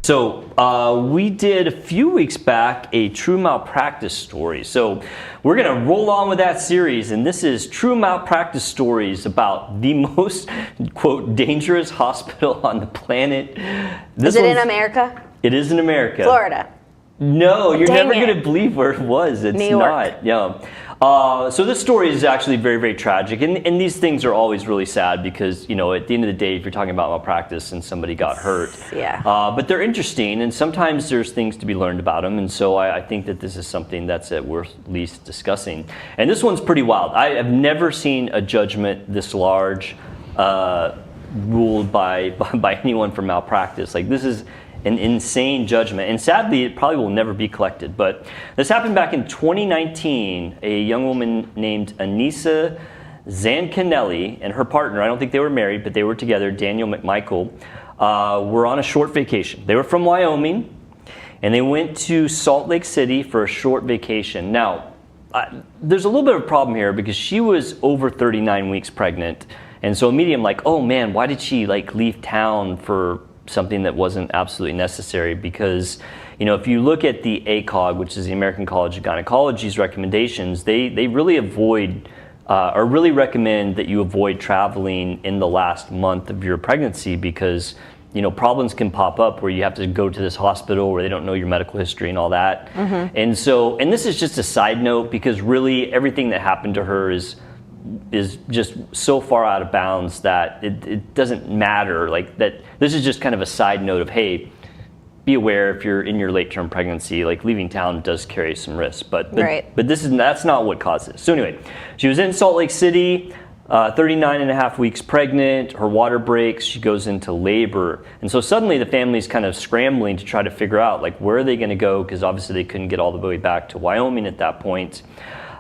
So we did a few weeks back a true malpractice story. So we're going to roll on with that series, and this is true malpractice stories about the most, quote, dangerous hospital on the planet. Is it in America? It is in America. Florida. No, you're Dang never it. going to believe where it was. It's New York. not. Yeah. So this story is actually very, very tragic, and these things are always really sad because, you know, at the end of the day, if you're talking about malpractice and somebody got hurt, Yeah. but they're interesting, and sometimes there's things to be learned about them, and so I think that this is something that's worth at least discussing. And this one's pretty wild. I have never seen a judgment this large ruled by anyone for malpractice. Like, this is an insane judgment, and sadly it probably will never be collected. But this happened back in 2019. A young woman named Anissa Zancanelli and her partner, I don't think they were married, but they were together, Daniel McMichael, were on a short vacation. They were from Wyoming, and they went to Salt Lake City for a short vacation. Now, there's a little bit of a problem here because she was over 39 weeks pregnant, and so immediately I'm like, oh man, why did she like leave town for something that wasn't absolutely necessary? Because, you know, if you look at the ACOG, which is the American College of Gynecology's recommendations, they really avoid or really recommend that you avoid traveling in the last month of your pregnancy because, you know, problems can pop up where you have to go to this hospital where they don't know your medical history and all that. Mm-hmm. And so, and this is just a side note because really everything that happened to her is just so far out of bounds that it doesn't matter. Like, that this is just kind of a side note of, hey, be aware if you're in your late-term pregnancy, like leaving town does carry some risks, but right. But that's not what caused it. So anyway, she was in Salt Lake City, 39 and a half weeks pregnant, her water breaks, she goes into labor, and so suddenly the family's kind of scrambling to try to figure out, like, where are they going to go, because obviously they couldn't get all the way back to Wyoming at that point.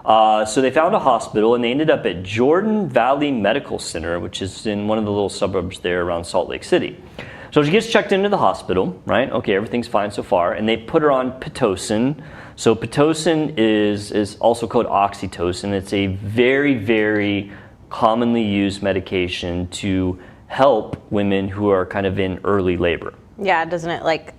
So they found a hospital, and they ended up at Jordan Valley Medical Center, which is in one of the little suburbs there around Salt Lake City. So she gets checked into the hospital, right? Okay, everything's fine so far, and they put her on Pitocin. So Pitocin is also called oxytocin. It's a very, very commonly used medication to help women who are kind of in early labor. Yeah, doesn't it like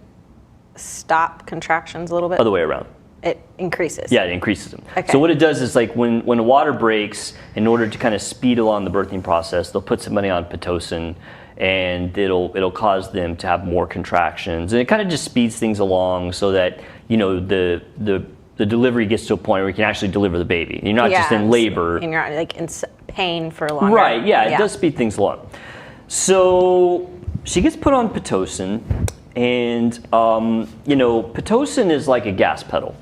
stop contractions a little bit? Other way around. It increases. Yeah, it increases them. Okay. So what it does is, like, when the water breaks, in order to kind of speed along the birthing process, they'll put somebody on Pitocin, and it'll cause them to have more contractions, and it kind of just speeds things along so that, you know, the delivery gets to a point where you can actually deliver the baby. You're not just in labor. And you're not like in pain for longer. Right, yeah, it does speed things along. So she gets put on Pitocin, and you know, Pitocin is like a gas pedal.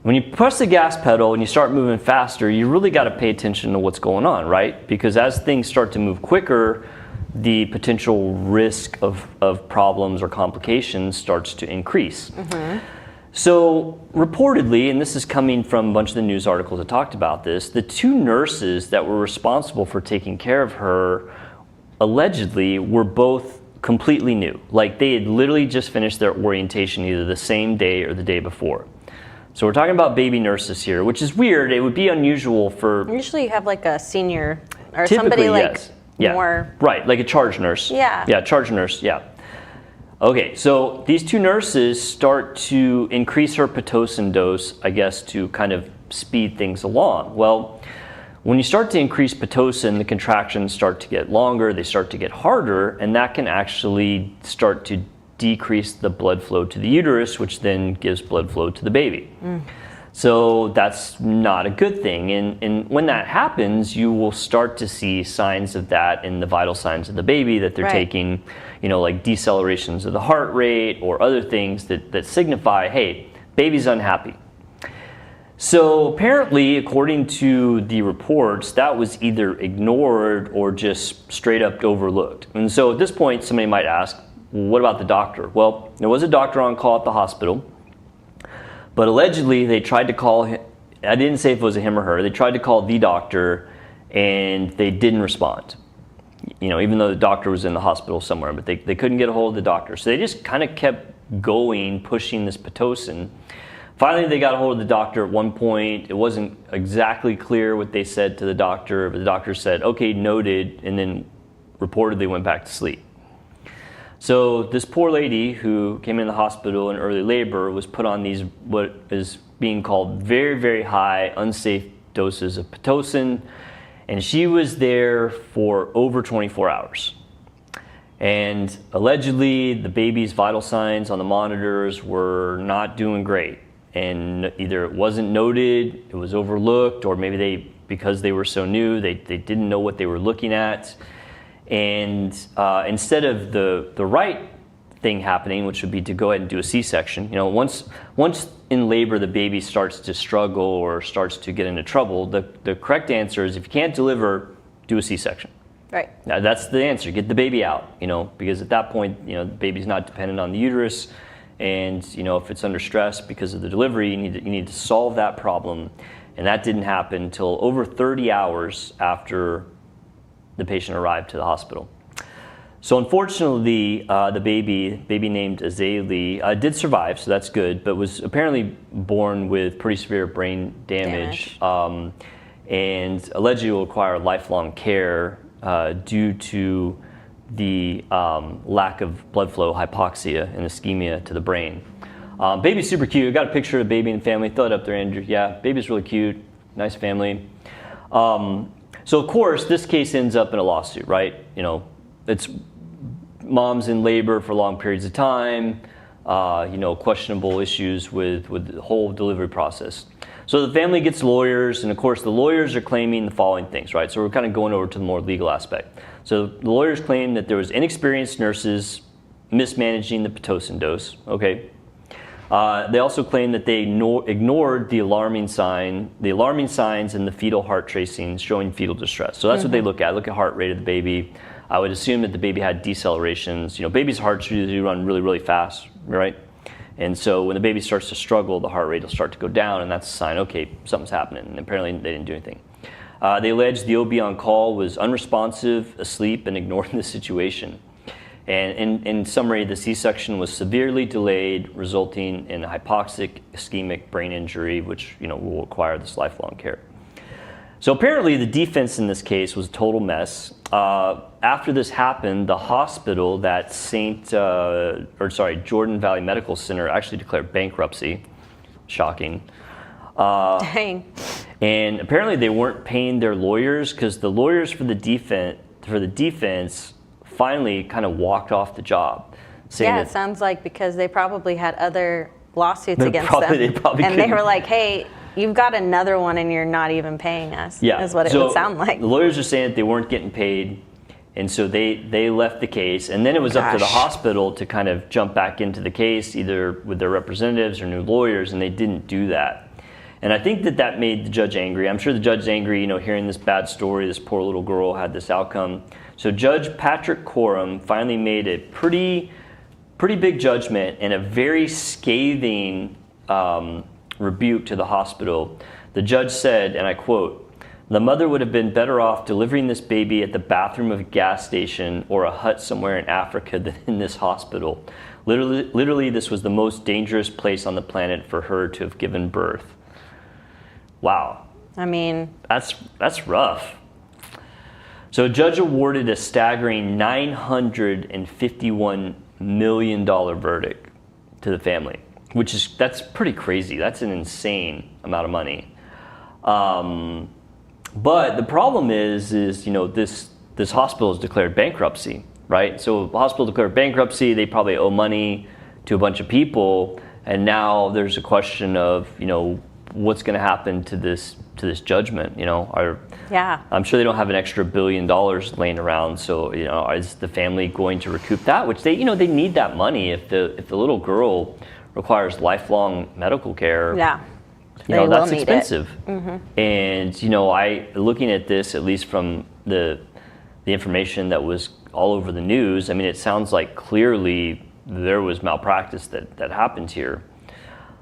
When you press the gas pedal and you start moving faster, you really got to pay attention to what's going on, right? Because as things start to move quicker, the potential risk of problems or complications starts to increase. Mm-hmm. So reportedly, and this is coming from a bunch of the news articles that talked about this, the two nurses that were responsible for taking care of her allegedly were both completely new. Like, they had literally just finished their orientation either the same day or the day before. So we're talking about baby nurses here, which is weird. It would be unusual for... Usually you have like a senior or typically, somebody like yes. Yeah. more... Right, like a charge nurse. Yeah. Yeah, charge nurse, yeah. Okay, so these two nurses start to increase her Pitocin dose, I guess, to kind of speed things along. Well, when you start to increase Pitocin, the contractions start to get longer, they start to get harder, and that can actually start to decrease the blood flow to the uterus, which then gives blood flow to the baby. Mm. So that's not a good thing. And when that happens, you will start to see signs of that in the vital signs of the baby that they're taking, you know, like decelerations of the heart rate or other things that signify, hey, baby's unhappy. So apparently, according to the reports, that was either ignored or just straight up overlooked. And so at this point, somebody might ask, well, what about the doctor? Well, there was a doctor on call at the hospital, but allegedly they tried to call him. I didn't say if it was a him or her. They tried to call the doctor, and they didn't respond. You know, even though the doctor was in the hospital somewhere, but they couldn't get a hold of the doctor. So they just kind of kept going, pushing this Pitocin. Finally, they got a hold of the doctor at one point. It wasn't exactly clear what they said to the doctor, but the doctor said, okay, noted, and then reportedly went back to sleep. So this poor lady who came in the hospital in early labor was put on these, what is being called very, very high, unsafe doses of Pitocin, and she was there for over 24 hours. And allegedly, the baby's vital signs on the monitors were not doing great. And either it wasn't noted, it was overlooked, or maybe because they were so new, they didn't know what they were looking at. And instead of the right thing happening, which would be to go ahead and do a C-section, once in labor the baby starts to struggle or starts to get into trouble, the correct answer is, if you can't deliver, do a C-section. Right. Now, that's the answer. Get the baby out, because at that point, the baby's not dependent on the uterus, and if it's under stress because of the delivery, you need to solve that problem, and that didn't happen until over 30 hours after the patient arrived to the hospital. So unfortunately, the baby named Azalea, did survive, so that's good, but was apparently born with pretty severe brain damage. And allegedly will require lifelong care due to the lack of blood flow, hypoxia, and ischemia to the brain. Baby's super cute. I got a picture of the baby and family. Throw it up there, Andrew. Yeah, baby's really cute. Nice family. So of course, this case ends up in a lawsuit, right? It's mom's in labor for long periods of time, questionable issues with the whole delivery process. So the family gets lawyers, and of course the lawyers are claiming the following things, right? So we're kind of going over to the more legal aspect. So the lawyers claim that there was inexperienced nurses mismanaging the Pitocin dose, okay? They also claim that they ignored the alarming signs in the fetal heart tracings showing fetal distress. So that's what they look at heart rate of the baby. I would assume that the baby had decelerations. Baby's hearts usually run really, really fast, right? And so when the baby starts to struggle, the heart rate will start to go down, and that's a sign, okay, something's happening. And apparently they didn't do anything. They alleged the OB on call was unresponsive, asleep, and ignoring the situation. And in summary, the C-section was severely delayed, resulting in hypoxic ischemic brain injury, which will require this lifelong care. So apparently the defense in this case was a total mess. After this happened, the hospital, that Jordan Valley Medical Center, actually declared bankruptcy. Shocking. Dang. And apparently they weren't paying their lawyers, because the lawyers for the defense finally kind of walked off the job. Yeah, it sounds like because they probably had other lawsuits against them. And they were like, hey, you've got another one and you're not even paying us, is what it would sound like. The lawyers are saying that they weren't getting paid, and so they left the case. And then it was up to the hospital to kind of jump back into the case, either with their representatives or new lawyers, and they didn't do that. And I think that made the judge angry. I'm sure the judge is angry, hearing this bad story, this poor little girl had this outcome. So Judge Patrick Coram finally made a pretty big judgment and a very scathing rebuke to the hospital. The judge said, and I quote, "The mother would have been better off delivering this baby at the bathroom of a gas station or a hut somewhere in Africa than in this hospital. Literally, this was the most dangerous place on the planet for her to have given birth." Wow. I mean, that's rough. So a judge awarded a staggering $951 million verdict to the family, that's pretty crazy. That's an insane amount of money. But the problem is this hospital is declared bankruptcy, right? So the hospital declared bankruptcy, they probably owe money to a bunch of people, and now there's a question of, what's going to happen to this judgment? I'm sure they don't have an extra $1 billion laying around. So is the family going to recoup that? Which they need that money if the little girl requires lifelong medical care. Yeah, that's expensive. And looking at this, at least from the information that was all over the news, I mean, it sounds like clearly there was malpractice that happened here.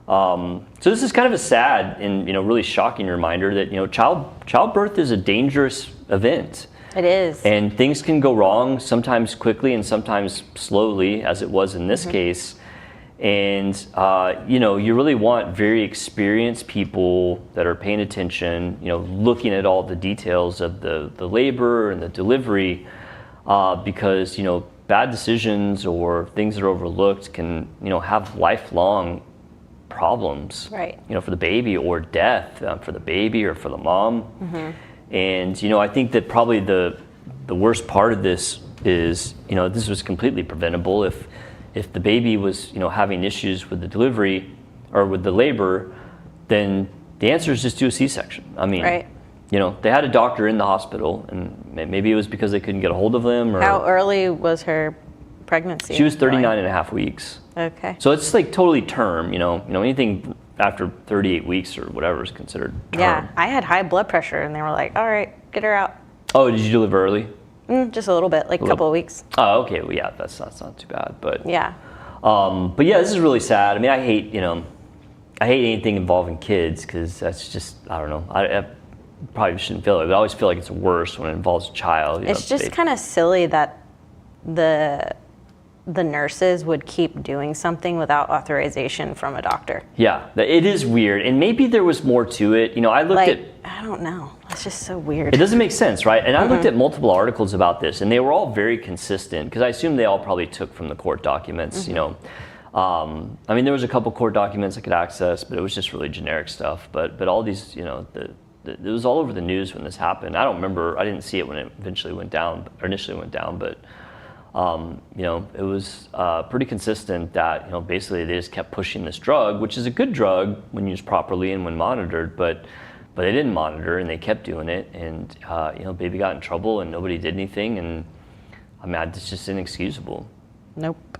So this is kind of a sad and really shocking reminder that childbirth is a dangerous event. It is. And things can go wrong, sometimes quickly and sometimes slowly, as it was in this case. And you really want very experienced people that are paying attention, looking at all the details of the labor and the delivery, because bad decisions or things that are overlooked can, have lifelong problems, right? For the baby, or death for the baby or for the mom. And I think that probably the worst part of this is, this was completely preventable. If the baby was, having issues with the delivery or with the labor, then the answer is just do a C-section. I mean, right. They had a doctor in the hospital, and maybe it was because they couldn't get a hold of them. Or how early was her pregnancy? She was 39 and a half weeks. Okay. So it's like totally term, anything after 38 weeks or whatever is considered term. Yeah, I had high blood pressure, and they were like, all right, get her out. Oh, did you deliver early? Just a little bit, like a couple of weeks. Oh, okay. Well, yeah, that's not too bad. But yeah. But yeah, this is really sad. I mean, I hate anything involving kids, because that's just, I don't know. I probably shouldn't feel it, but I always feel like it's worse when it involves a child. It's just kind of silly that the nurses would keep doing something without authorization from a doctor. Yeah, it is weird, and maybe there was more to it. I looked at. I don't know. It's just so weird. It doesn't make sense, right? And I looked at multiple articles about this, and they were all very consistent, because I assume they all probably took from the court documents. I mean, there was a couple court documents I could access, but it was just really generic stuff. But all these, it was all over the news when this happened. I don't remember. I didn't see it when it initially went down, but it was pretty consistent that basically they just kept pushing this drug, which is a good drug when used properly and when monitored, but they didn't monitor, and they kept doing it, and baby got in trouble and nobody did anything, and I mean, it's just inexcusable. Nope.